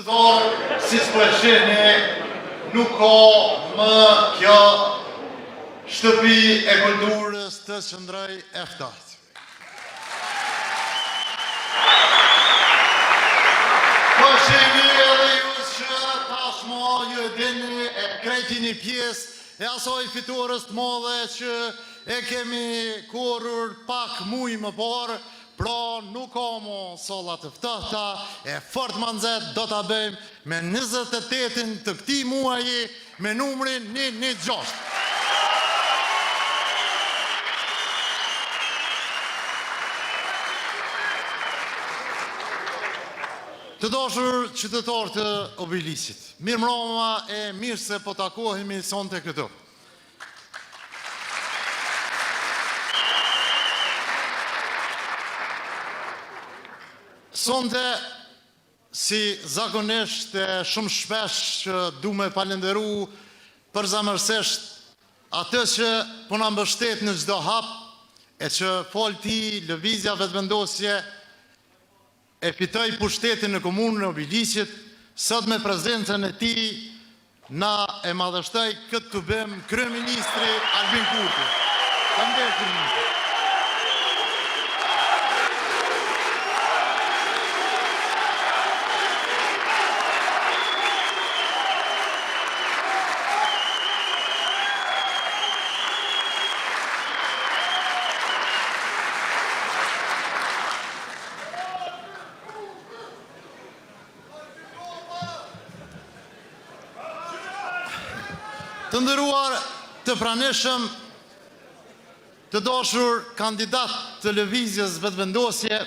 qytetarë, si s'po e shihni, nuk ka më kjo shtëpi e kulturës të qëndroj e ftohtë. Po shihni edhe ju që tashmë ju e dini e kreti një pjesë e asoj fitores të madhe që e kemi korrur pak muj më parë, pra nuk ka mo sallat të ftohta, e fort më nxehtë do ta bëjmë me 28-in të këtij muaji me numrin 116. Të dashur qytetarë të Obilisit, mirëmbrëma e mirë se po takohemi sonte këtu. Sonte, si zakonisht e shumë shpesh që du me falenderu përzemërsisht atë që po na mbështet në çdo hap e që folti lëvizja vetëvendosje e fitoj pushtetin në komunën e Obilisit, sot me prezencën e tij na e madhështoi këtë të bëjmë kryeministri Albin Kurti. Faleminderit kryeministri. Të nderuar të pranishëm, të dashur kandidat të lëvizjes vetëvendosje,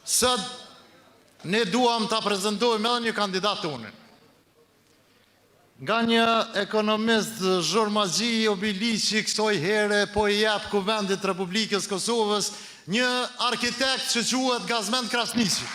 sot ne duam ta prezantojmë edhe një kandidat tonë. Nga një ekonomist zhurmazhi Obiliqi kësaj here po i jep Kuvendit Republikës Kosovës një arkitekt që quhet Gazmend Krasniqi.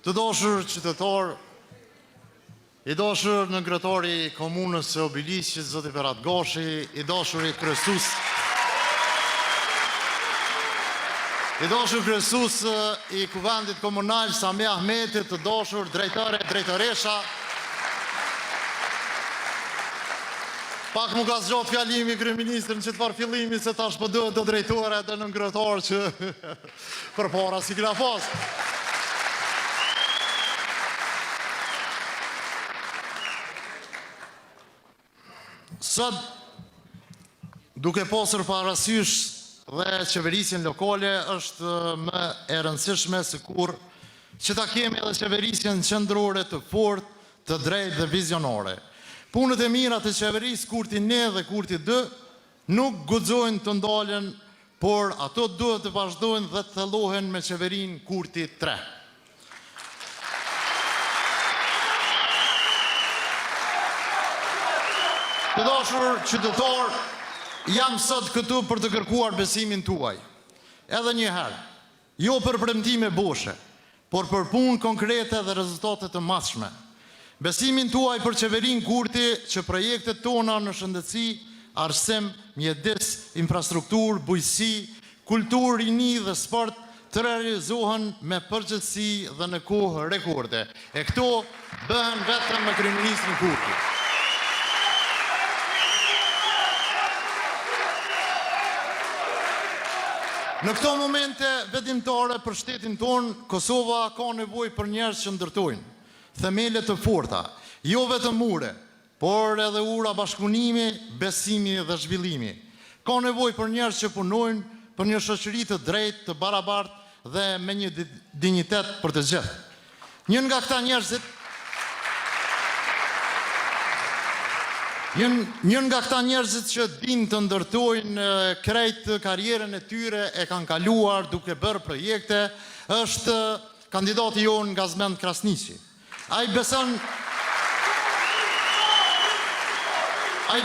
Të dashur qytetar, i dashur nënkryetori i komunës së Obilisit, zoti Berat Gashi, i dashur kryesues i Kuvendit Komunal Sami Ahmeti, të dashur drejtore, drejtoresha. Pak më ka zgjat fjalimi kryeministrin që të farë fillimi se tash po duhet do drejtore dhe nënkryetar që përpara si kena pas. Sot, duke pasur parasysh dhe qeverisjen lokale, është më e rëndësishme se kur që ta kemi edhe qeverisjen qendrore të fortë, të drejtë dhe vizionare. Punët e mira të qeverisë Kurti 1 dhe Kurti 2 nuk guxojnë të ndalen, por ato duhet të vazhdojnë dhe të thellohen me qeverinë Kurti 3. Të dashur qytetar, jam sot këtu për të kërkuar besimin tuaj. Edhe një herë, jo për premtime boshe, por për punë konkrete dhe rezultate të mashme. Besimin tuaj për qeverinë Kurti që projektet tona në shëndetësi, arsim, mjedis, infrastruktur, bujqësi, kulturë, rini dhe sport të realizohen me përgjithësi dhe në kohë rekorde. E këto bëhen vetëm me kryeministrin Kurti. Në këto momente vendimtare për shtetin tonë, Kosova ka nevojë për njerëz që ndërtojnë themele të forta, jo vetëm ure, por edhe ura bashkëpunimi, besimi dhe zhvillimi. Ka nevojë për njerëz që punojnë për një shoqëri të drejtë, të barabartë dhe me një dinjitet për të gjithë. Një nga këta njerëzit Njën nga këta njerëzit që din të ndërtojnë krejt karjerën e tyre e kanë kaluar duke bërë projekte, është kandidati jonë Gazmend Krasniqi. Ai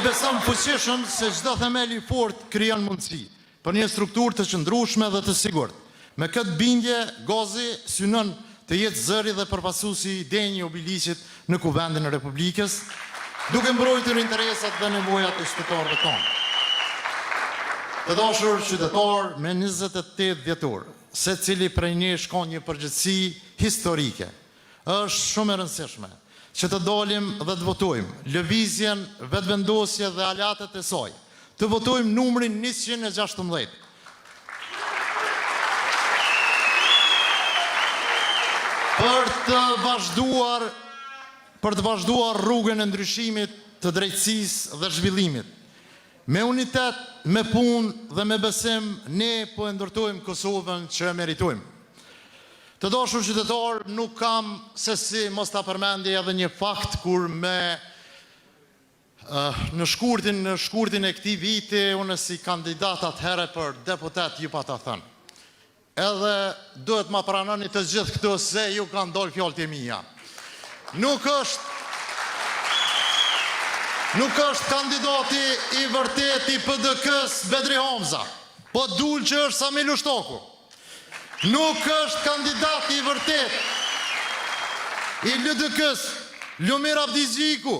beson fuqishëm se çdo themel i fortë krijon mundësi për një strukturë të qëndrueshme dhe të sigurt. Me këtë bindje, Gozi synon të jetë zëri dhe përfaqësuesi i denj i Obiliqit në Kuvendin e Republikës, duke mbrojtur interesat dhe nevojat e qytetarëve tonë. Të dashur qytetar, me 28 dhjetor, secili prej nesh ka një përgjegjësi historike. Është shumë e rëndësishme që të dalim dhe të votojmë lëvizjen, vetëvendosje dhe aleatet e saj. Të votojmë numrin 116. Për të vazhduar rrugën e ndryshimit të drejtësisë dhe zhvillimit. Me unitet, me punë dhe me besim, ne po e ndërtojmë Kosovën që e meritojmë. Të dashur qytetar, nuk kam se si mos ta përmendje edhe një fakt kur në shkurtin e këtij viti, unë si kandidat atëherë për deputet ju pa ta thënë. Edhe duhet ma pranoni të gjithë këtu se ju kanë dalë fjalët e mia. Nuk është kandidati i vërtet i PDK-s Bedri Hamza, po dul që është Sami Lushtoku. Nuk është kandidati i vërtet i LDK-s Lumir Abdizgjiku,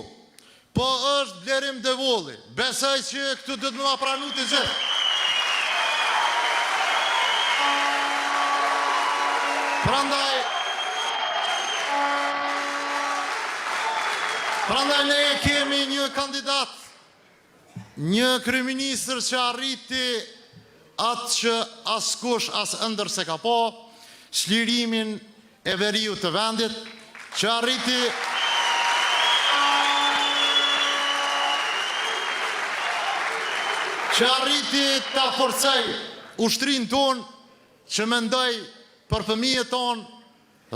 po është Blerim Devolli. Besoj që këtu do të më pranu të gjithë. Prandaj ne kemi një kandidat, një kryeministër që arriti atë që askush as ëndër se ka pa, çlirimin e veriut të vendit, që arriti ta forcoj ushtrinë tonë, që mendoj për fëmijët tonë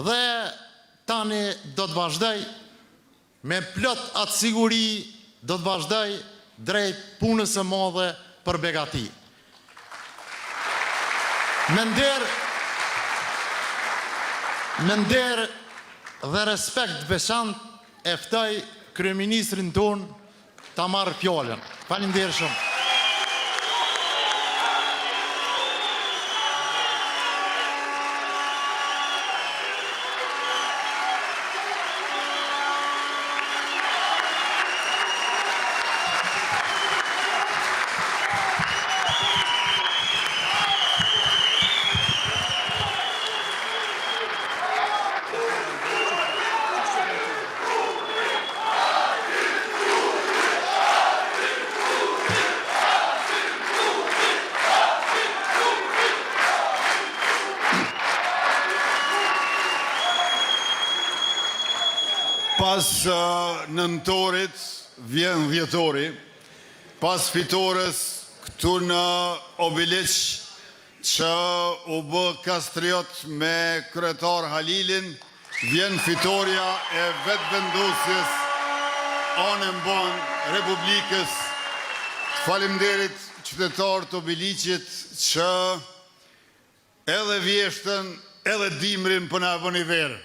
dhe tani do të vazhdoj me plot atë siguri, do të vazhdoj drejt punës së madhe për begati. Me nder dhe respekt veçantë e ftoj kryeministrin tonë ta marrë fjalën. Faleminderit shumë. Pas nëntorit vjen dhjetori, pas fitores këtu në Obiliq që u bë kastriot me kryetar Halilin, vjen fitoria e vetëvendosjes anën bon Republikës. Faleminderit qytetarët të Obiliqit që edhe vjeshtën edhe dimrin për na vënë verë.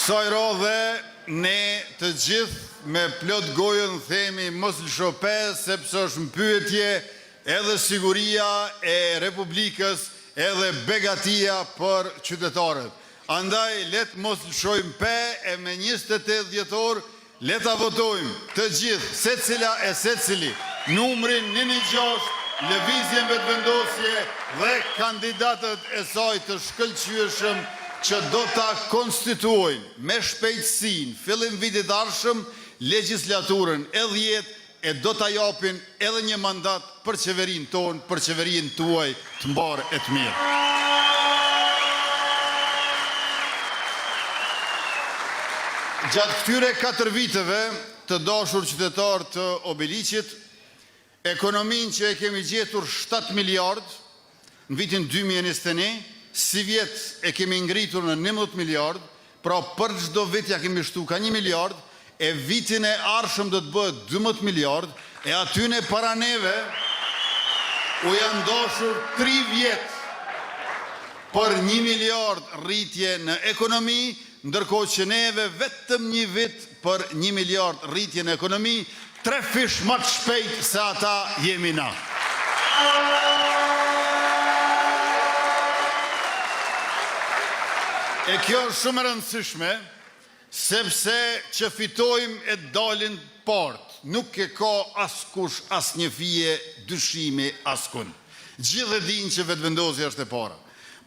Kësaj radhe, ne të gjithë me plot gojën themi mos lëshope, sepse është në pyetje edhe siguria e Republikës, edhe begatia për qytetarët. Andaj, let mos lëshojmë pe e me 28 dhjetor, leta votojmë të gjithë, se cila e se cili, numrin 116, lëvizjen vetëvendosje dhe kandidatët e saj të shkëlqyeshëm që do ta konstituojnë me shpejtësinë, fillim vitit ardhshëm, legjislaturën e 10 e do t'a japin edhe një mandat për qeverin tonë, për qeverin tuaj të mbarë e të mirë. Gjatë këtyre 4 viteve të dashur qytetar të Obiliqit, ekonomin që e kemi gjetur 7 miliard në vitin 2021, si vjet e kemi ngritur në 11 miliard, pra për çdo vit ja kemi shtu ka 1 miliard, e vitin e arshëm do të bëhet 12 miliard, e atyne para neve u janë dashur 3 vjet për 1 miliard rritje në ekonomi, ndërkohë që neve vetëm 1 vit për 1 miliard rritje në ekonomi, 3 fish më të shpejt se ata jemi na. E kjo është shumë e rëndësishme, sepse që fitojmë e dalin partë, nuk e ka askush, as një fije, dyshimi, askun. Gjithë e din që vetëvendosja është e para.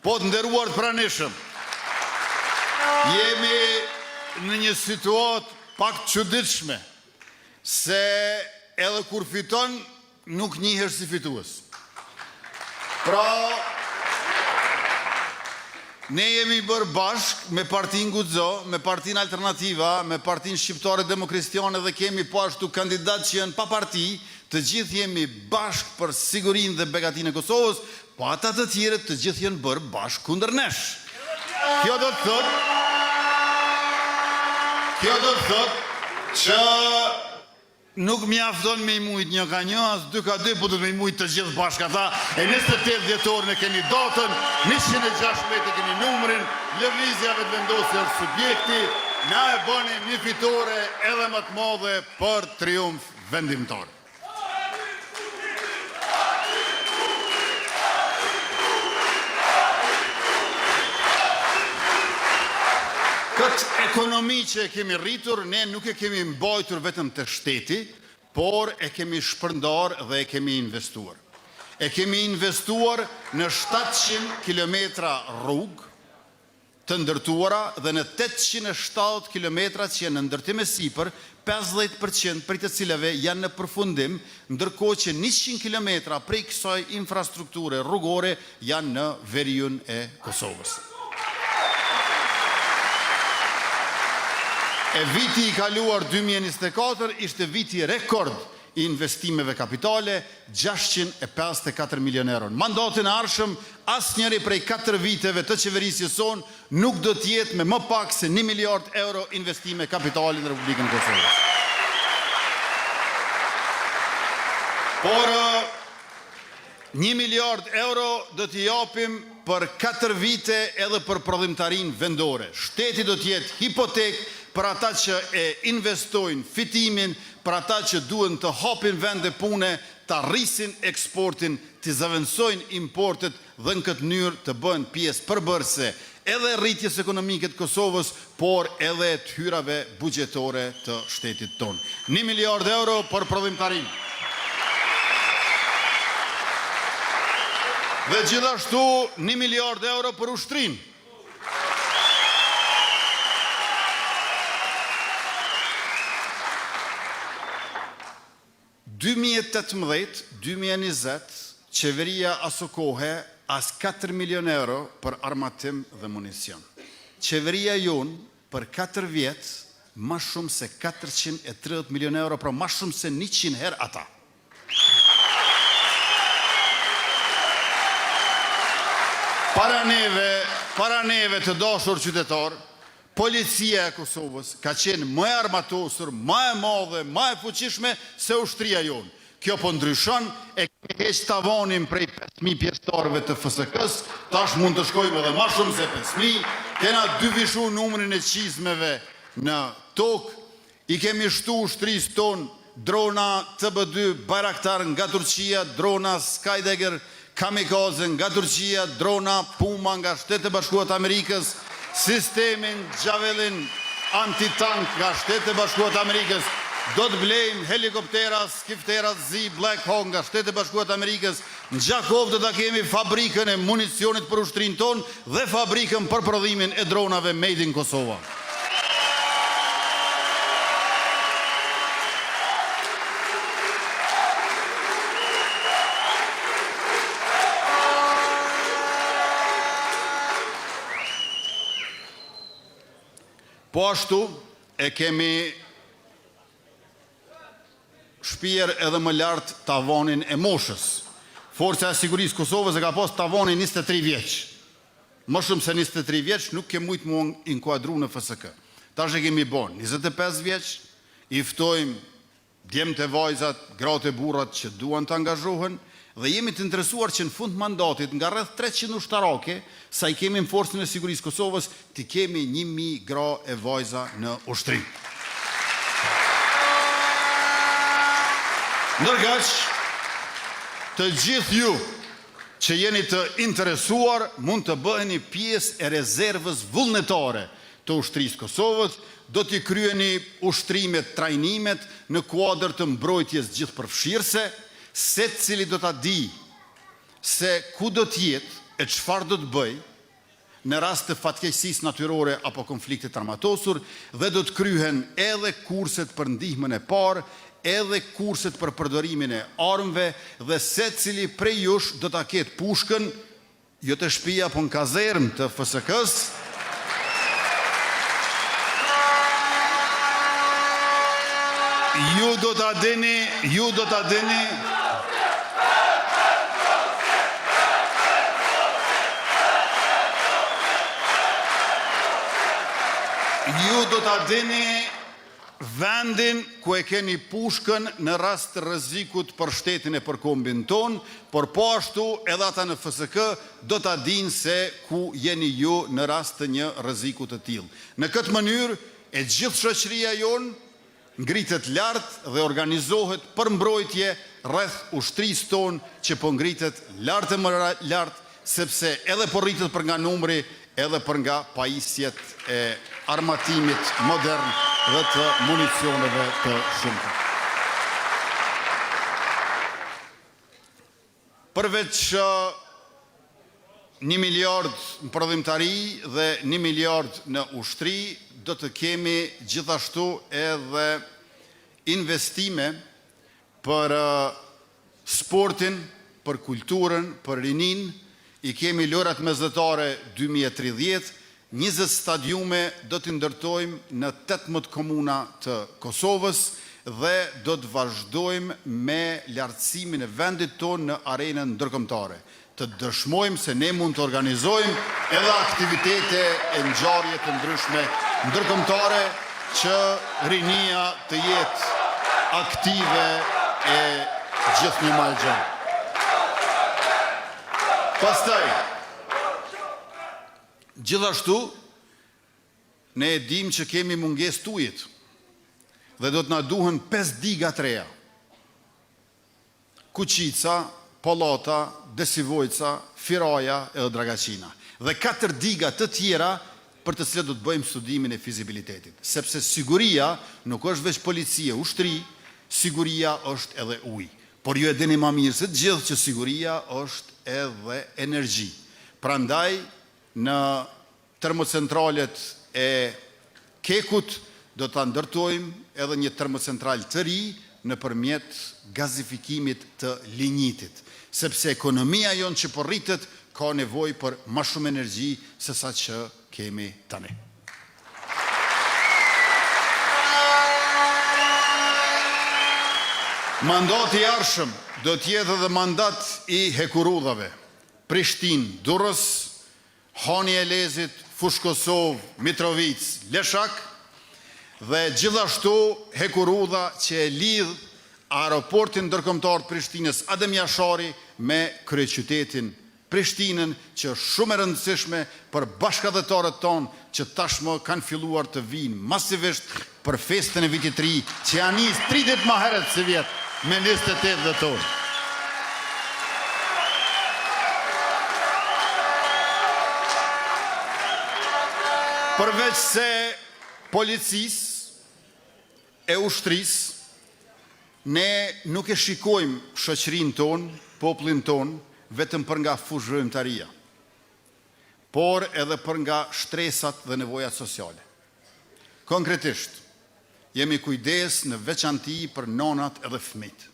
Po të nderuar të pranishëm, jemi në një situatë pak çuditshme, se edhe kur fiton, nuk njihesh si fitues. Pra, ne jemi bërë bashk me partin Guxo, me partin Alternativa, me partin Shqiptare Demokristiane dhe kemi po ashtu kandidat që janë pa parti, të gjithë jemi bashk për sigurinë dhe begatinë e Kosovës, po ata të tjerët të gjithë janë bërë bashk kundër nesh. Kjo do të thotë që nuk mjafton me i mujt një ka një, as 2 ka 2, po të me i mujt të gjithë bashkë ata, e 28 dhjetorën e keni datën, 116 e keni numrin, lëvizja vetëvendosja është subjekti, na e bëni një fitore edhe më të madhe për triumf vendimtar. Këtë ekonomi që e kemi rritur, ne nuk e kemi mbajtur vetëm të shteti, por e kemi shpërndar dhe e kemi investuar. E kemi investuar në 700 kilometra rrugë të ndërtuara dhe në 870 kilometra që janë në ndërtim e sipër, 50% për të cilave janë në përfundim, ndërkohë që 100 kilometra prej kësaj infrastrukture rrugore janë në veriun e Kosovës. E viti i kaluar 2024 ishte viti rekord i investimeve kapitale, 654 milion euro. Në mandatin e ardhshëm, asnjëri prej 4 viteve të qeverisjes sonë nuk do të jetë me më pak se 1 miliard euro investime kapitale në Republikën e Kosovës. Por 1 miliard euro do t'i japim për 4 vite edhe për prodhimtarinë vendore. Shteti do të jetë hipotek për ata që e investojnë fitimin, për ata që duen të hapin vende pune, të rrisin eksportin, të zëvendësojnë importet dhe në këtë mënyrë të bëhen pjesë përbërëse edhe rritjes ekonomike të Kosovës, por edhe të hyrave buxhetore të shtetit tonë. 1 miliard euro për prodhimtarinë. Dhe gjithashtu 1 miliard euro për ushtrinë. Në 2018-2020, qeveria aso kohe as 4 milion euro për armatim dhe municion. Qeveria jonë për 4 vjetë, ma shumë se 430 milion euro, pra ma shumë se 100 herë ata. Para neve të dashur qytetar, policia e Kosovës ka qenë më e armatosur, më e madhe, më e fuqishme se ushtria jonë. Kjo po ndryshon, e kemi heq tavanin prej 5.000 pjesëtarëve të FSK-s, tash mund të shkojmë edhe më shumë se 5.000, kena dyfishu numrin e qizmeve në tokë, i kemi shtu ushtrisë tonë drona TB2 Bayraktar nga Turqia, drona Skydagger Kamikaze nga Turqia, drona Puma nga Shtetet e Bashkuara të Amerikës, sistemin Javelin antitank nga Shtetet e Bashkuara të Amerikës, do të blejmë helikoptera, skiftera Z Black Hawk nga Shtetet e Bashkuara të Amerikës, në Gjakov do ta kemi fabrikën e municionit për ushtrinë tonë dhe fabrikën për prodhimin e dronave made in Kosova. Po ashtu e kemi shpier edhe më lartë tavonin e moshës. Forca e Sigurisë Kosovës e ka pas tavonin 23 vjeç. Më shumë se 23 vjeç nuk ke mujt mu inkuadru në FSK. Tash e kemi bon 25 vjeç, i ftojmë djemt e vajzat, gratë e burrat që duan të angazhohen dhe jemi të interesuar që në fund mandatit nga rreth 300 ushtarake, sa i kemi në forcën e Sigurisë Kosovës, të kemi 1000 gra e vajza në ushtri. Ndërkaq, të gjithë ju që jeni të interesuar mund të bëheni pjesë e rezervës vullnetare të ushtrisë Kosovës, do t'i kryeni ushtrimet, trajnimet në kuadër të mbrojtjes gjithëpërfshirëse, se cili do t'a di se ku do t'jetë e çfarë do të bëj në rast të fatkeqësisë natyrore apo konfliktit armatosur dhe do të kryhen edhe kurset për ndihmën e parë, edhe kurset për përdorimin e armëve dhe secili prej jush do ta ketë pushkën jo të shtëpia apo në kazermë të FSK-s. Ju do ta dini Ju do ta dini vendin ku e keni pushkën në rast të rrezikut për shtetin e përkombin ton, por po ashtu edhe ata në FSK do ta dinë se ku jeni ju në rast të një rreziku të tillë. Në këtë mënyrë e gjithë shoqëria jonë ngritet lart dhe organizohet për mbrojtje rreth ushtrisë tonë që po ngritet lart e më lart, sepse edhe po rritet për nga numri, edhe për nga pajisjet e armatimit modern dhe të municioneve të shumta. Përveç 1 miliard në prodhimtari dhe 1 miliard në ushtri, do të kemi gjithashtu edhe investime për sportin, për kulturën, për rinin. I kemi lojrat mesdhetare 2030, 20 stadiume do të ndërtojmë në 18 komuna të Kosovës dhe do të vazhdojmë me lartësimin e vendit tonë në arenën ndërkombëtare. Të dëshmojmë se ne mund të organizojmë edhe aktivitete e ngjarje të ndryshme ndërkombëtare që rinia të jetë aktive e gjithnjë më e gjatë. Pastaj, gjithashtu, ne e dim që kemi mungesë të ujit dhe do të na duhen 5 diga të reja. Kuqica, Pollota, Desivojca, Firaja edhe Dragaqina. Dhe 4 diga të tjera për të cilat do të bëjmë studimin e fizibilitetit. Sepse siguria nuk është veç policia, ushtri, siguria është edhe ujë. Por ju e dini më mirë se të gjithë që siguria është edhe energji. Prandaj, në termocentralet e Kekut do të ndërtojmë edhe një termocentral të ri nëpërmjet gazifikimit të linjitit. Sepse ekonomia jonë që po rritet ka nevojë për më shumë energji se sa që kemi tani. Mandati i ardhshëm do të jetë edhe mandat i hekurudhave. Prishtinë, Durrës, Hani e Lezit, Fush Kosovë, Mitrovic, Leshak dhe gjithashtu hekurudha që e lidh aeroportin ndërkombëtar të Prishtinës Adem Jashari me kryeqytetin Prishtinën, që është shumë e rëndësishme për bashkëdhetarët tonë që tashmë kanë filluar të vinë masivisht për festën e vitit të ri, që janë nisë 30 më herët se vjet me 28 dhjetor. Përveç se policisë e ushtrisë, ne nuk e shikojmë shoqërinë tonë, popullin tonë, vetëm për nga fushërimtaria, por edhe për nga shtresat dhe nevojat sociale. Konkretisht, jemi kujdes në veçanti për nonat edhe fëmijët.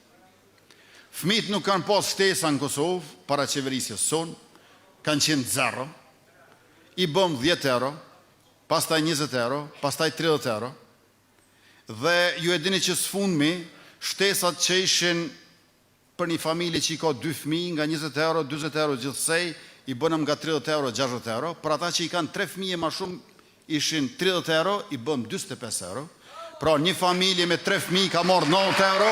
Fëmijët nuk kanë pas shtesa në Kosovë para qeverisjes sonë, kanë qenë zero, i bëm 10 euro, pastaj 20 euro, pastaj 30 euro, dhe ju e dini që sfundmi, shtesat që ishin për një familje që i ka 2 fëmijë nga 20 euro, 20 euro gjithsej, i bënëm nga 30 euro, 60 euro, për ata që i kanë 3 fëmijë ma shumë, ishin 30 euro, i bëm 25 euro, pra një familje me 3 fëmijë ka marrë 90 euro,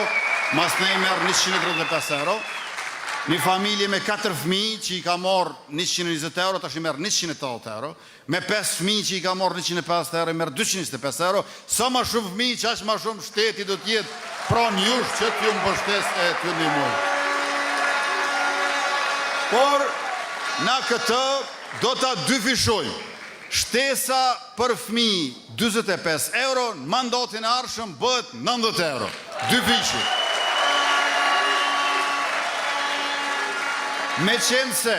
mas ne i merë 135 euro, një familje me 4 fëmijë që i ka marrë 120 euro, tash i merë 180 euro, me 5 fëmijë që i ka marrë 150 euro, i merë 225 euro, sa ma shumë fëmijë që ashtë ma shumë shteti do tjetë pranë jush që t'ju më bështes e t'ju ndihmoj. Por, na këtë do t'a dyfishoj. Shtesa për fëmijë 25 euro, në mandatin e ardhshëm bëhet 90 euro. Dyfishi. Me qenë se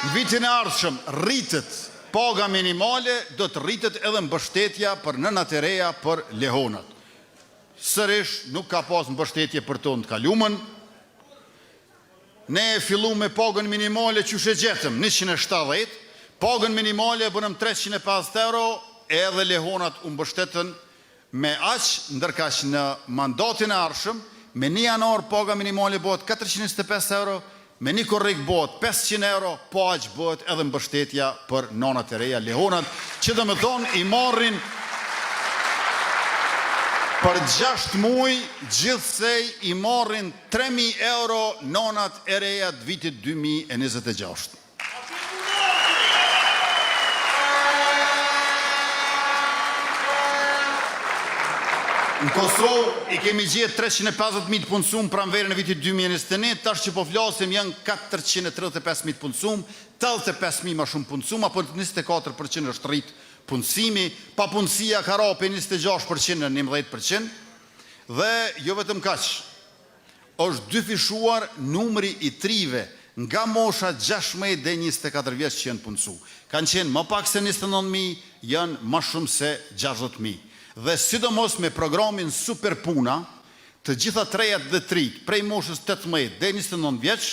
në vitin e ardhshëm rritet paga minimale, do të rritet edhe mbështetja për nënat e reja për lehonat. Sërish nuk ka pas mbështetje për tonë të kalumën. Ne e fillu me pagën minimale që shë gjetëm 170, pagën minimale bënëm 350 euro, edhe lehonat u mbështetën me aqë, ndërka që në mandatin e ardhshëm, me 1 janar paga minimale bëhet 425 euro, me 1 korrik bëhet 500 euro, po aqë bëhet edhe mbështetja për nanat e reja, lehonat, që dhe më thonë i marrin për 6 muaj, gjithsej i marrin 3.000 euro nanat e reja të vitit 2026. Në Kosovë i kemi gjetë 350.000 të punësum pranverën e vitit 2021, tash që po flasim janë 435.000 të punësum, 85.000 ma shumë punësum, apo 24% është rritë punësimi, pa punësia ka ra për 26% në 11%, dhe jo vetëm kaq, është dyfishuar numri i trive nga mosha 16 dhe 24 vjeç që janë punësu. Kanë qenë më pak se 29.000, janë më shumë se 60.000. Dhe sidomos me programin Super Puna, të gjitha trejat dhe trit, prej moshës 18 dhe 29 vjeç,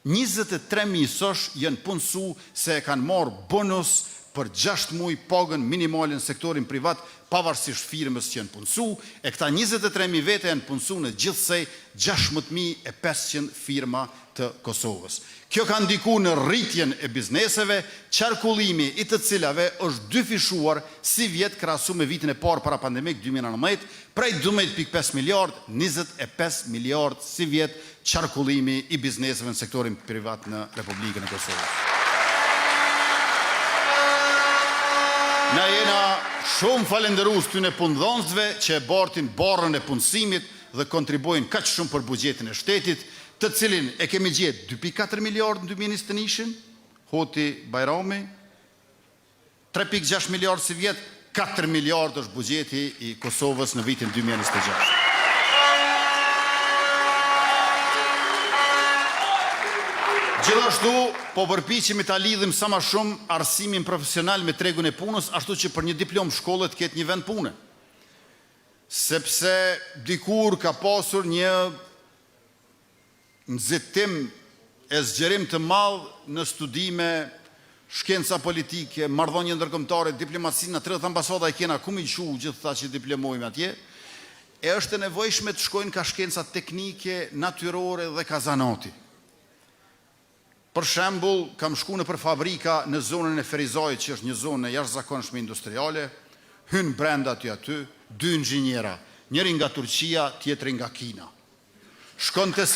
23.000 sosh janë punësu se e kanë marrë bonus për 6 muaj pagën minimale në sektorin privat, pavarësisht firmës që janë punësu, e këta 23.000 vete janë punësu në gjithsej 16.500 firma të Kosovës. Kjo ka ndiku në rritjen e bizneseve, qarkullimi i të cilave është dyfishuar si vjetë krahasu me vitin e parë para pandemik 2019, prej 12.5 miliard, 25 miliard si vjetë qarkullimi i bizneseve në sektorin privat në Republikën e Kosovës. Na jena shumë falenderus të në punëdhënësve që e bartin barën e punësimit dhe kontribojnë kaq shumë për bugjetin e shtetit, të cilin e kemi gjetë 2.4 miliard në 2021, Hoti Bajrami, 3.6 miliard si vjetë, 4 miliard është bugjeti i Kosovës në vitin 2026. Gjithashtu, po përpiqemi ta lidhim sa ma shumë arsimin profesional me tregun e punës, ashtu që për një diplom shkollët ketë një vend pune. Sepse dikur ka pasur një nxitim e zgjerim të madh në studime, shkenca politike, marrëdhënie ndërkombëtare, diplomaci, në 30 ambasada e kena ku mi qu gjithë ta që diplomojmë atje, e është e nevojshme të shkojnë ka shkenca teknike, natyrore dhe ka zanati. Për shembull, kam shku në për fabrika në zonën e Ferizajit, që është një zonë e jashtëzakonshme industriale, hynë brenda aty, 2 inxhiniera, njëri nga Turqia, tjetri nga Kina. Shkon të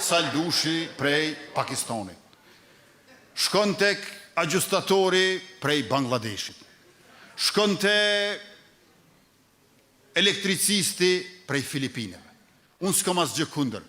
Saldushi prej Pakistani. Shkon tek agjustatori prej Bangladeshit. Shkon të elektricisti prej Filipineve. Unë s'kam asgjë kundër.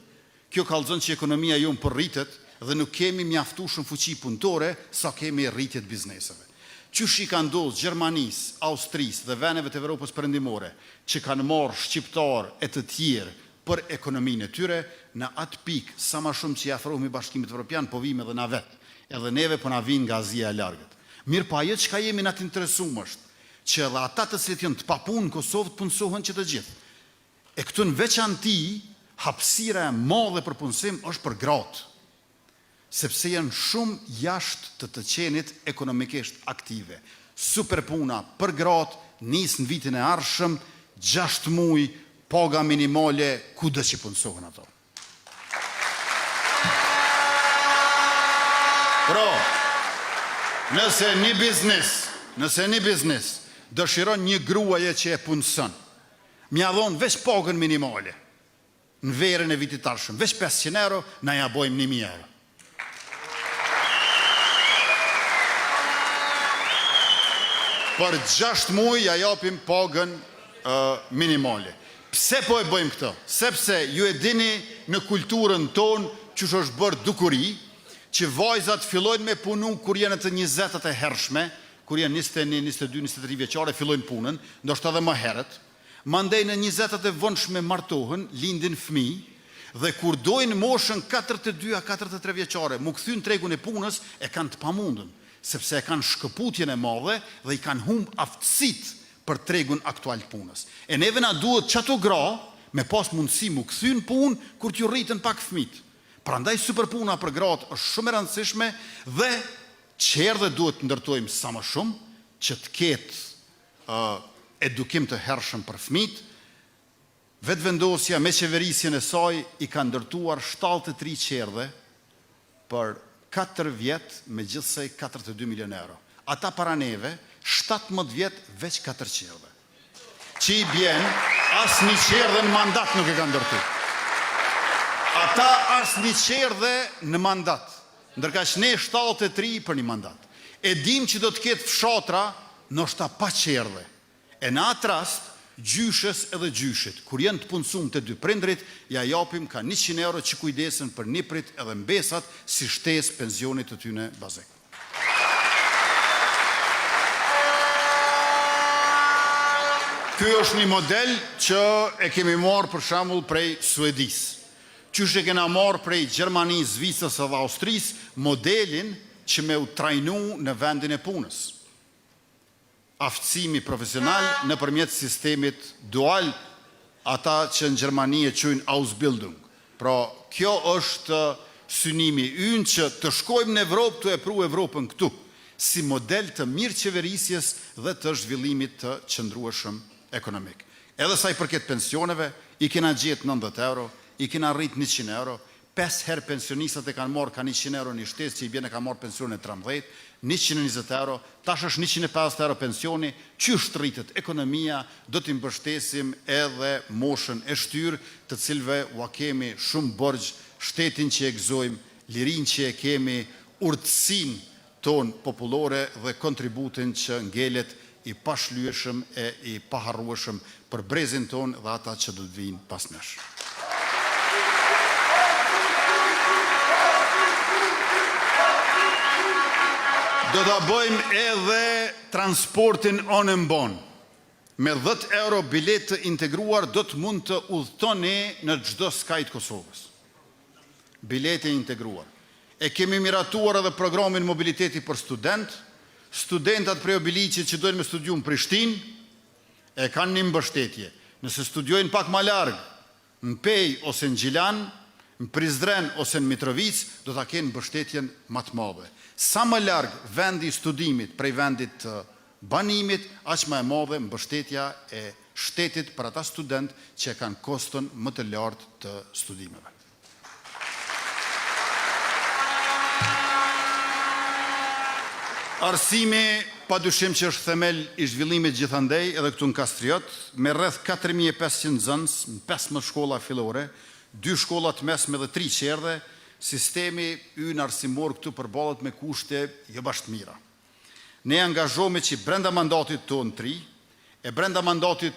Kjo kallëzon që ekonomia jonë përrritet dhe nuk kemi mjaftueshëm fuqi punëtore sa kemi rritjet bizneseve. Qysh i ka ndodhur Gjermanisë, Austrisë dhe vendeve të Evropës perëndimore që kanë marrë shqiptar e të tjerë për ekonominë e tyre, në atë pikë sa më shumë që i afrohemi Bashkimit Evropian, po vime edhe na vetë, edhe neve po na vinë nga Azia e largët. Mirë pa ajo çka jemi na të interesuar është që edhe ata të cilët janë të papunë në Kosovë të punësohen që të gjithë. E këtu në veçanti hapësira e madhe për punësim është për gratë. sepse janë shumë jashtë të qenit ekonomikisht aktive. Super puna për gratë, nisë në vitin e ardhshëm, 6 muaj, paga minimale, kudo që punësohen ato. Pra, nëse një biznes dëshiron një gruaje që e punëson, mja dhonë veç pagën minimale, në verën e vitit ardhshëm, veç 500 euro, na ja bojmë 1000 euro. Për 6 muaj ja japim pagën minimale. Pse po e bëjmë këto? Sepse ju e dini në kulturën tonë që është bërë dukuri, që vajzat fillojnë me punu kur janë të 20 e hershme, kur janë 21, 22, 23 vjeçare fillojnë punën, ndoshta edhe më herët. Mandej në 20 e vonshme martohen, lindin fëmijë dhe kur dojnë moshën 42 a 43 vjeçare, mu kthyn tregun e punës, e kanë të pamundën, sepse e kanë shkëputjen e madhe dhe i kanë humb aftësitë për tregun aktual të punës. E neve na duhet çato gra me pas mundësi mu kthyn punë kur t'ju rritën pak fëmijët. Prandaj superpuna për gratë është shumë e rëndësishme dhe qerdhe duhet të ndërtojmë sa më shumë që të ketë edukim të hershëm për fëmijët. Vetëvendosja me qeverisjen e saj i ka ndërtuar 73 qerdhe për 4 vjetë me gjithsej 42 milion euro. Ata para neve 17 vjetë veç 4 qerdhe. Që i bjen, as një qerdhe në mandat nuk e ka ndërtu. Ata as një qerdhe në mandat, ndërka që ne 73 për një mandat. E dim që do të ketë fshatra, ndoshta pa qerdhe. E në atë rast, gjyshes edhe gjyshit, kur janë të punësum të dy prindrit, ja japim ka 100 euro që kujdesen për niprit edhe mbesat si shtesë pensionit të tyne bazik. Ky është një model që e kemi marrë për shembull prej Suedis. Qysh e kena marrë prej Gjermanisë, Zvicrës edhe Austrisë, modelin që me u trajnu në vendin e punës. Aftësimi profesional në përmjet sistemit dual, ata që në Gjermani e quajnë Ausbildung. Pra, kjo është synimi ynë që të shkojmë në Evropë të e pru Evropën këtu, si model të mirë qeverisjes dhe të zhvillimit të qëndrueshëm ekonomik. Edhe sa i përket pensioneve, i kena gjetë 90 euro, i kena rrit 100 euro, 5 herë pensionistat e kanë marrë ka 100 euro një shtesë që i bjene ka marrë pensionin e 13, 120 euro, tash është 150 euro pensioni, që është rritët ekonomia, do t'i mbështesim edhe moshën e shtyrë, të cilve ua kemi shumë borgjë, shtetin që e gëzojmë, lirin që e kemi, urtësin ton popullore dhe kontributin që ngelet i pashlyeshëm e i paharrueshëm për brezin ton dhe ata që do të vinë pas nesh. Do të bëjmë edhe transportin on-and-bon. Me 10 euro bilet të integruar do të mund të udhtoni në çdo skaj të Kosovës. Bileti integruar. E kemi miratuar edhe programin mobiliteti për studentat prej Obilicit që dojnë me studiu në Prishtinë, e kanë një mbështetje. Nëse studiojnë pak ma largë, në Pej ose në Gjilan, në Prizren ose në Mitrovic, do të kenë mbështetjen më të madhe. Sa më largë vendi i studimit prej vendit të banimit, aq më e madhe mbështetja e shtetit për ata student që kanë koston më të lartë të studimeve. Arsimi, pa dyshim që është themel i zhvillimit gjithandej, edhe këtu në Kastriot, me rreth 4500 nxënës në 15 shkolla fillore, 2 shkolla të mesme dhe 3 qerdhe, sistemi ynë arsimor këtu përballet me kushte jo bashkë mira. Ne angazhohemi që brenda mandatit tonë 3, e brenda mandatit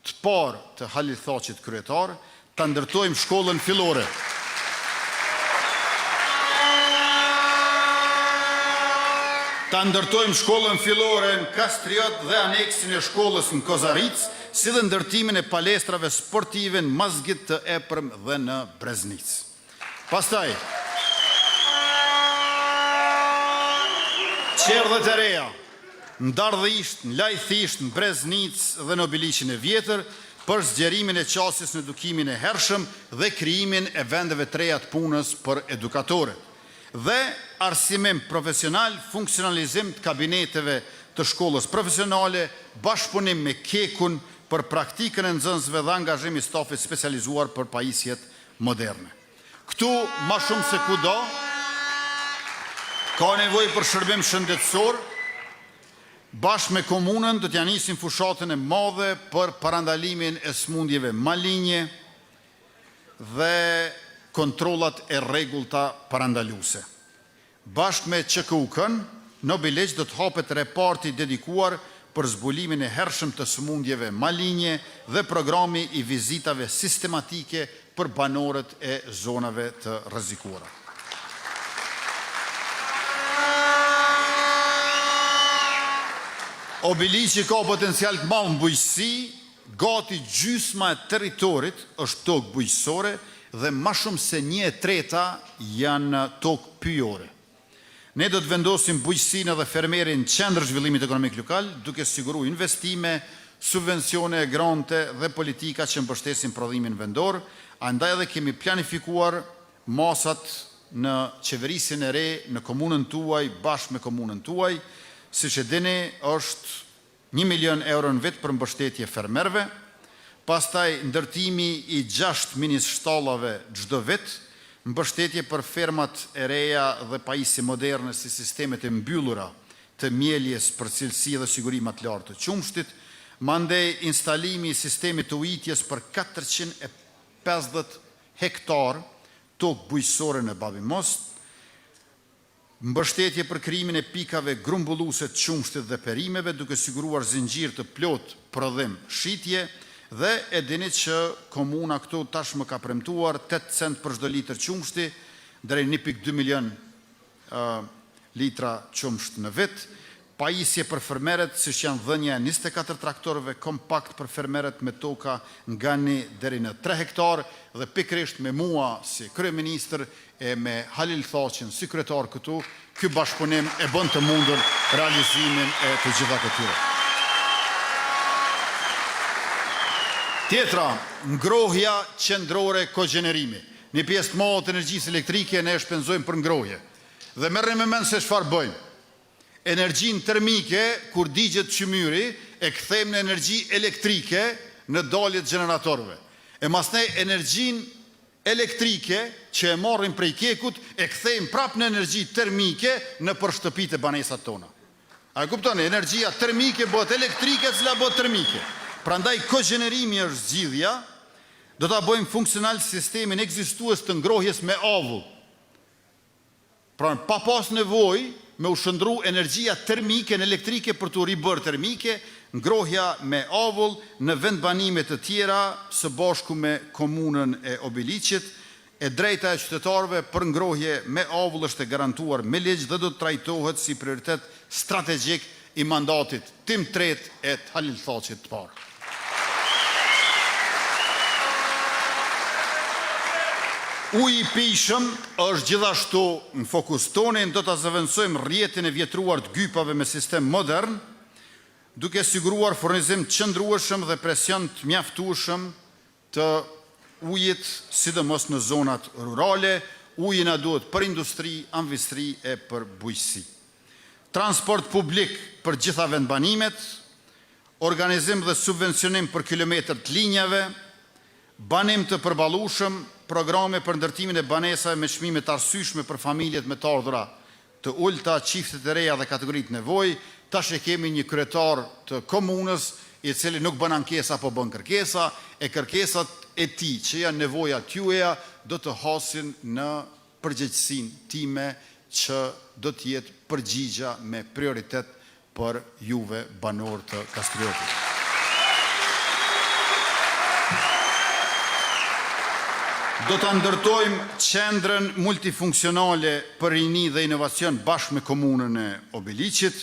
të parë të Halil Thaqit kryetar, ta ndërtojmë shkollën fillore. Ta ndërtojmë shkollën fillore në Kastriot dhe aneksin e shkollës në Kozaric, si dhe ndërtimin e palestrave sportive në Mazgit të Epërm dhe në Breznic. Pastaj, qerdhet e reja, në Dardhisht, në Lajthisht, në Breznic dhe në Obilicin e vjetër, për zgjerimin e qasjes në edukimin e hershëm dhe krijimin e vendeve të reja të punës për edukatorët. dhe arsimim profesional, funksionalizim të kabineteve të shkollës profesionale, bashkëpunim me kekun për praktikën e nxënësve dhe angazhimi i stafit specializuar për pajisjet moderne. Këtu, ma shumë se kudo, ka nevojë për shërbim shëndetësor, bashkë me komunën do t'ja nisim fushatën e madhe për parandalimin e smundjeve malinje dhe kontrollat e rregullta parandaluese. Bashkë me QKUK-n, në Bileq do të hapet reparti dedikuar për zbulimin e hershëm të smundjeve malinje dhe programi i vizitave sistematike për banorët e zonave të rrezikuara. Obiliqi ka potencial të madh bujqësi, gati gjysma e territorit është tokë bujqësore dhe më shumë se 1/3 janë tokë pyjore. Ne do të vendosim bujqësinë dhe fermerin në qendër zhvillimit ekonomik lokal, duke siguruar investime, subvencione, grante dhe politika që mbështesin prodhimin vendor, andaj edhe kemi planifikuar masat në qeverisin e re, në komunën tuaj, bashkë me komunën tuaj, siç e dini, është 1 milion euro në vit për mbështetje fermerëve, pastaj ndërtimi i 6 mini shtallave çdo vit, mbështetje për fermat e reja dhe pajisje moderne si sistemet e mbyllura të mjeljes për cilësi dhe siguri më të lartë të qumshtit, mandej instalimi i sistemit të ujitjes për 450 hektar tokë bujqësore në Babimost, mbështetje për krijimin e pikave grumbulluese të qumshtit dhe perimeve, duke siguruar zinxhir të plot prodhim shitje, dhe e dini që komuna këtu tashmë ka premtuar 8 cent për çdo litër qumshti, deri 1.2 milion litra qumsht në vit. Pajisje për fermerët, siç janë dhënia e 24 traktorëve kompakt për fermerët me toka nga 1 deri në 3 hektar, dhe pikërisht me mua si kryeministër e me Halil Thaqin si kryetar këtu, ky bashkëpunim e bën të mundur realizimin e të gjitha këtyre. Tjetra, ngrohja qendrore kogjenerimi. Një pjesë të madhe të energjisë elektrike ne e shpenzojmë për ngrohje. Dhe merrem me mend se çfarë bëjmë. Energjinë termike, kur digjet qymyri, e kthejmë në energji elektrike në daljet generatorëve. E masnej energjinë elektrike që e marrim prej kekut, e kthejmë prap në energji termike në për shtëpitë e banesat tona. A e kuptoni, energjia termike bëhet elektrike, cila bëhet termike. Prandaj kogjenerimi është zgjidhja, do ta bëjmë funksional sistemin ekzistues të ngrohjes me avull. Pra pa pas nevojë me u shëndru energjia termike në elektrike për të ribërë termike, ngrohja me avull në vendbanime të tjera së bashku me komunën e Obiliqit, e drejta e qytetarëve për ngrohje me avull është e garantuar me ligj dhe do të trajtohet si prioritet strategjik i mandatit tim tret e të Halil Thaqit të parë. Uji i pijshëm është gjithashtu në fokus tonin, do të zëvendësojmë rrjetin e vjetruar të gypave me sistem modern, duke siguruar furnizim qëndrueshëm dhe presion të mjaftueshëm të ujit, sidomos në zonat rurale. Uji na duhet për industri, amvistri e për bujqësi. Transport publik për gjitha vendbanimet, organizim dhe subvencionim për kilometër të linjave, banim të përballueshëm, programe për ndërtimin e banesave me çmime të arsyeshme për familjet me të ardhura të ulta, çiftet e reja dhe kategoritë nevojë. Tash e kemi një kryetar të komunës i cili nuk bën ankesa apo bën kërkesa, e kërkesat e tij që janë nevoja t'juaja do të hasin në përgjegjësinë time që do të jetë përgjigja me prioritet për juve banor të Kastriotit. Do të ndërtojmë qendrën multifunksionale për rini dhe inovacion bashkë me komunën e Obiliqit,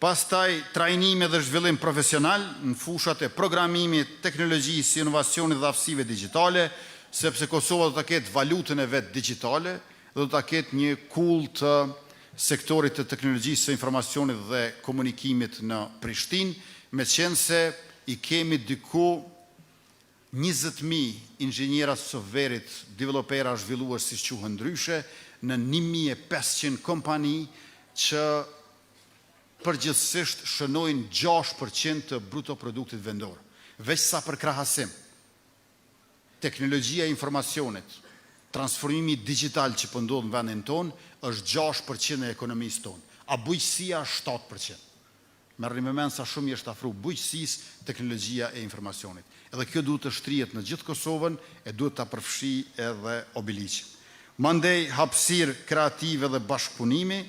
pastaj trajnime dhe zhvillim profesional në fushat e programimit, teknologjisë, inovacionit dhe aftësive digjitale, sepse Kosova do të ketë valutën e vetë digjitale, dhe do të ketë një kull të sektorit të teknologjisë, së informacionit dhe komunikimit në Prishtinë, me qenë se i kemi diku 20.000 inxhinjera softverit, developera zhvilluar si quhen ndryshe, në 1500 kompani që përgjithsisht shënojnë 6% të bruto produktit vendor. Veç sa për krahasim, teknologjia e informacionit, transformimi digital që po ndodh në vendin tonë, është 6% e ekonomisë tonë, a bujqësia 7%. Merrni me mend sa shumë i është afru bujqësisë teknologjia e informacionit. Edhe kjo duhet të shtrihet në gjithë Kosovën e duhet ta përfshi edhe Obiliqin. Mandej hapësirë kreative dhe bashkëpunimi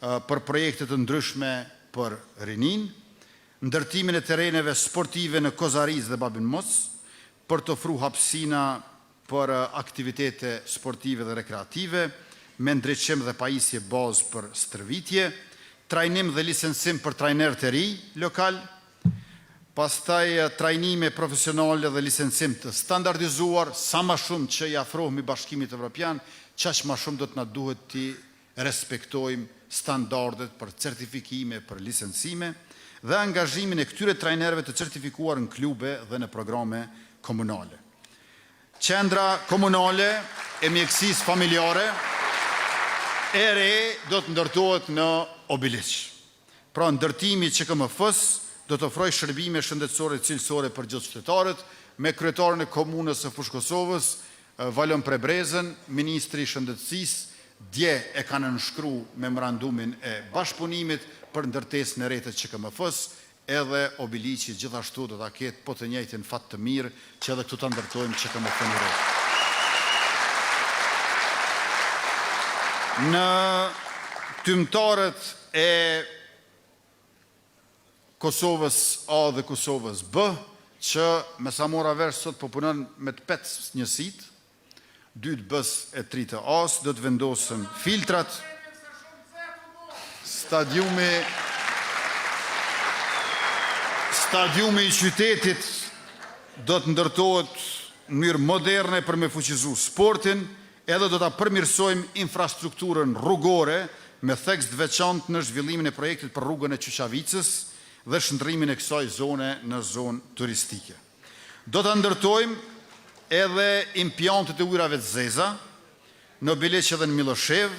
për projekte të ndryshme për rinin, ndërtimin e terreneve sportive në Kozariz dhe Babin Mos, për të ofruar hapësina për aktivitete sportive dhe rekreative, me ndriçim dhe pajisje bazë për stërvitje, trajnim dhe licencim për trajner të ri lokal, pastaj trajnime profesionale dhe licencim të standardizuar, sa ma shumë që i afrohemi Bashkimit Evropian, qaq ma shumë do të na duhet të respektojmë standardet për certifikime, për licencime, dhe angazhimin e këtyre trajnerëve të certifikuar në klube dhe në programe komunale. Qendra komunale e mjekësisë familjare e re do të ndërtohet në Obiliq. Pra ndërtimi i QKMF-s do të ofrojë shërbime shëndetësore cilësore për gjithë qytetarët, me kryetarin e komunës së Fushë Kosovës, Valon Prebrezën, ministri i shëndetësisë, dje e kanë nënshkruar memorandumin e bashkëpunimit për ndërtesën e re të QKMF-s, edhe Obiliqi gjithashtu do ta ketë po të njëjtin fat të mirë që edhe këtu ta ndërtojmë QKMF-n e re. Në tymtarët e Kosovës A dhe Kosovës B, që me sa mora vesh sot po punon me të 5 njësit, 2 të B-s e 3 të A-s, do të vendosën filtrat, stadiumi i qytetit do të ndërtohet në mënyrë moderne për me fuqizu sportin, edhe do ta përmirësojmë infrastrukturën rrugore me theks të veçantë në zhvillimin e projektit për rrugën e Qyqavicës dhe shndërrimin e kësaj zone në zonë turistike. Do ta ndërtojmë edhe impiantet e ujrave të zeza në Obiliq edhe në Miloshev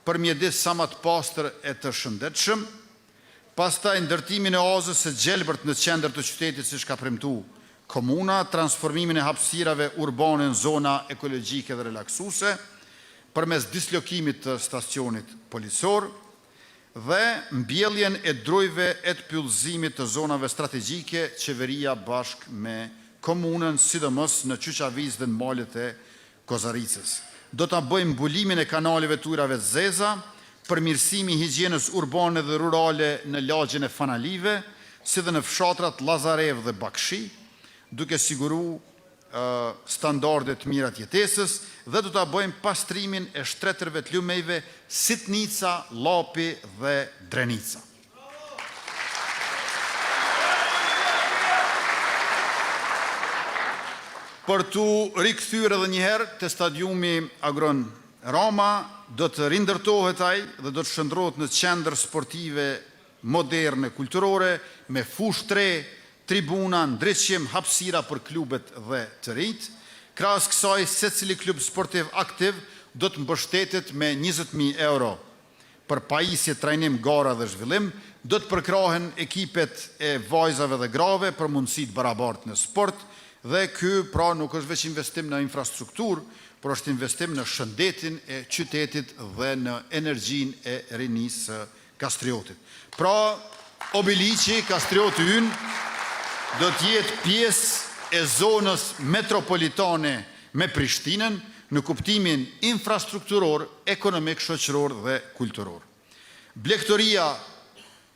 për mjedis sa më të pastër e të shëndetshëm, pastaj ndërtimin e oazës së gjelbërt në qendër të qytetit siç ka premtuar komuna, transformimin e hapësirave urbane në zona ekologjike dhe relaksuese, përmes dislokimit të stacionit policor dhe mbjelljen e drojve e të pyllëzimit të zonave strategjike, qeveria bashkë me komunën, sidomos në Qyqaviz dhe në malet e Kozaricës. Do ta bëjmë mbulimin e kanaleve të ujrave të zeza, përmirësimi i higjienës urbane dhe rurale në lagjen e Fanalive, si dhe në fshatrat Lazarev dhe Bakshi, duke siguru standardet mira të jetesës, dhe do ta bëjmë pastrimin e shtretërve të lumejve Sitnica, Lapi dhe Drenica. Për të rikthyer edhe një herë te stadiumi Agron Rama, do të rindërtohet ai dhe do të shndrohet në qendër sportive moderne kulturore me fushë 3, tribuna, ndriçim, hapësira për klubet dhe të rinjt. Krahas kësaj, secili klub sportiv aktiv do të mbështetet me 20.000 euro për pajisje, trajnim, gara dhe zhvillim. Do të përkrahen ekipet e vajzave dhe grave për mundësi të barabartë në sport. Dhe ky pra nuk është veç investim në infrastrukturë, por është investim në shëndetin e qytetit dhe në energjinë e rinisë së Kastriotit. Pra, Obiliqi, Kastrioti ynë, do të jetë pjesë e zonës metropolitane me Prishtinën në kuptimin infrastrukturor, ekonomik, shoqëror dhe kulturor. Blegtoria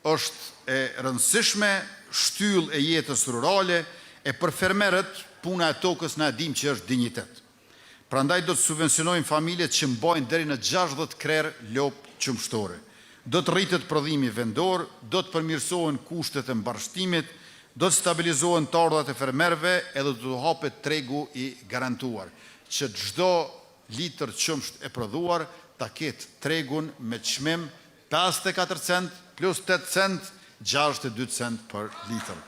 është e rëndësishme, shtyllë e jetës rurale, e për fermerët, puna e tokës na e dim që është dinjitet. Prandaj do të subvencionojmë familjet që mbajnë deri në 60 krerë lopë qumshtore. Do të rritet prodhimi vendor, do të përmirësohen kushtet e mbarshtimit, do të stabilizohen të ardhurat e fermerëve edhe do të hapet tregu i garantuar, që çdo litër qumsht e prodhuar ta ketë tregun me çmim 54 cent plus 8 cent, 62 cent për litër.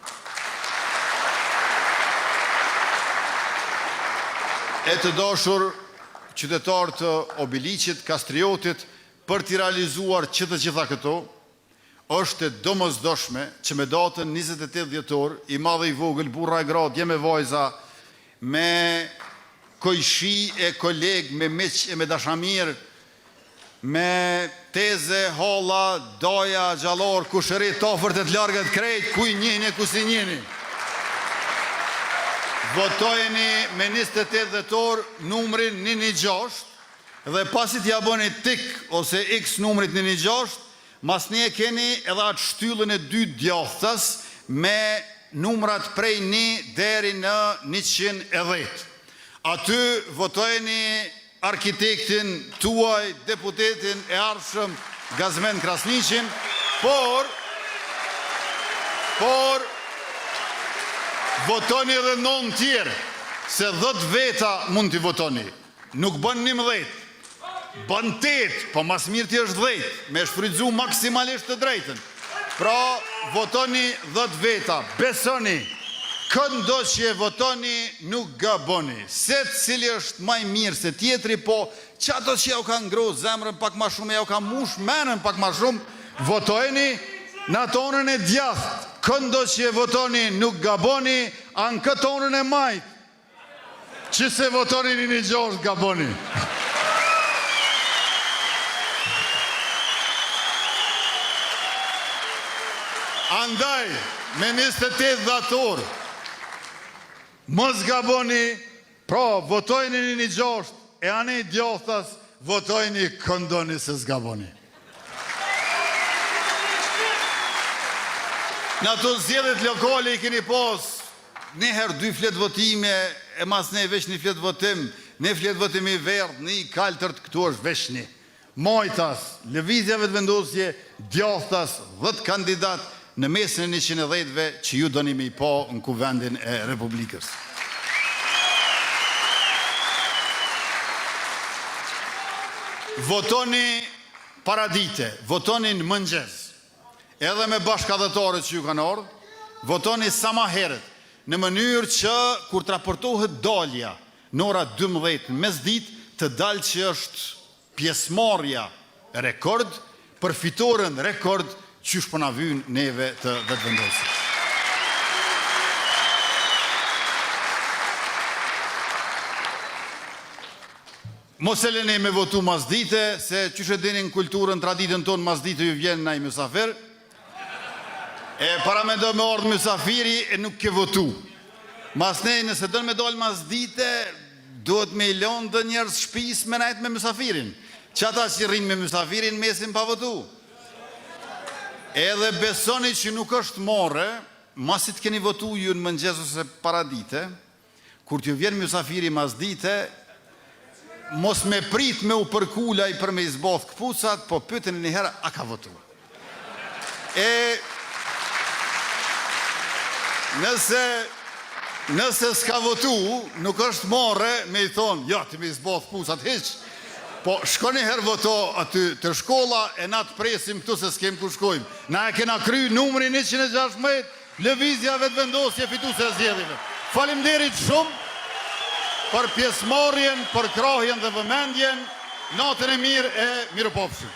E të dashur qytetarë të Obiliqit, Kastriotit, për t'i realizuar që të gjitha këto, është e domosdoshme që me datën 28 dhjetor, i madhe i vogël, burra e gra, dje me vajza, me kojshi e koleg, me miq e me dashamir, me teze, holla, doja, gjallor, kushëri, tofërt e të largët krejt, kuj njëni, ku si njëni. Votojeni me 28 dhjetor numrin 116 dhe pasit ja bëni tik ose x numrit 116, mas një keni edhe atë shtyllën e 2 djathtas me numrat prej 1 deri në 110. Aty votojeni arkitektin tuaj, deputetin e ardhshëm Gazmend Krasniqin, por votoni edhe 9 tjerë, se 10 veta mund t'i votoni. Nuk bën 11, bën 8, po mas mirë t'i është 10, me shfrytzu maksimalisht të drejtën. Pra, votoni 10 veta, besoni, këndo që e votoni nuk gaboni. Se cili është maj mirë se tjetri, po që ato që ja u ka ngro zemrën pak ma shumë, ja u ka mush menën pak ma shumë, votojni në tonën e djathtë. Këndo që e votoni nuk gaboni, anë këtë tonën e majtë, që se votoni 116 gaboni. Andaj, me 28 dhjetor, mos gaboni, pra votojni 116, e anë i djathtas, votojni këndoni se s'gaboni. Në ato zgjedhjet lokale i keni pas njëherë 2 fletë votime, e mas ne veç një fletë votim, ne fletë votim i verdh, një i kaltërt, këtu është veç një. Majtas, lëvizjave të vendosje, djathtas, 10 kandidat në mesin e 110-ve që ju doni me i pa në kuvendin e Republikës. Votoni paradite, votoni në mëngjes. Edhe me bashkëdhëtarët që ju kanë ardhur, votoni sa ma herët, në mënyrë që kur të raportohet dalja në ora 12 në mesditë, të dalë që është pjesëmarrja rekord, për fitoren rekord që shpëna vynë neve të vetëvendosit. Mos e lëni me votu masdite, se që dini në kulturën, traditën tonë, masdite ju vjen na i mysafir. E para me do me ardhë mysafiri e nuk ke votu. Mas ne, nëse dënë me dollë masdite, duhet me i lonë dhe njerës shpis me najtë me mysafirin. Që ata që rinë me mysafirin, mesin pa votu. Edhe besoni që nuk është more, masit keni votu ju në mëngjes ose paradite, kur t'ju vjen mysafiri masdite, mos me prit me u përkulaj për me izboth këpucat, po pyeteni një herë, a ka votu? Nëse s'ka votu, nuk është more me i thonë, ja, ti me izboth këpucat hiq, po shko një herë voto aty të shkolla, e na të presim këtu se s'kem ku shkojmë. Na e kena kry numrin 116, lëvizjave të vendosje fituse e zgjedhjeve. Faleminderit shumë për pjesëmarrjen, për krahjen dhe vëmendjen, natën e mirë e mirëpofshim.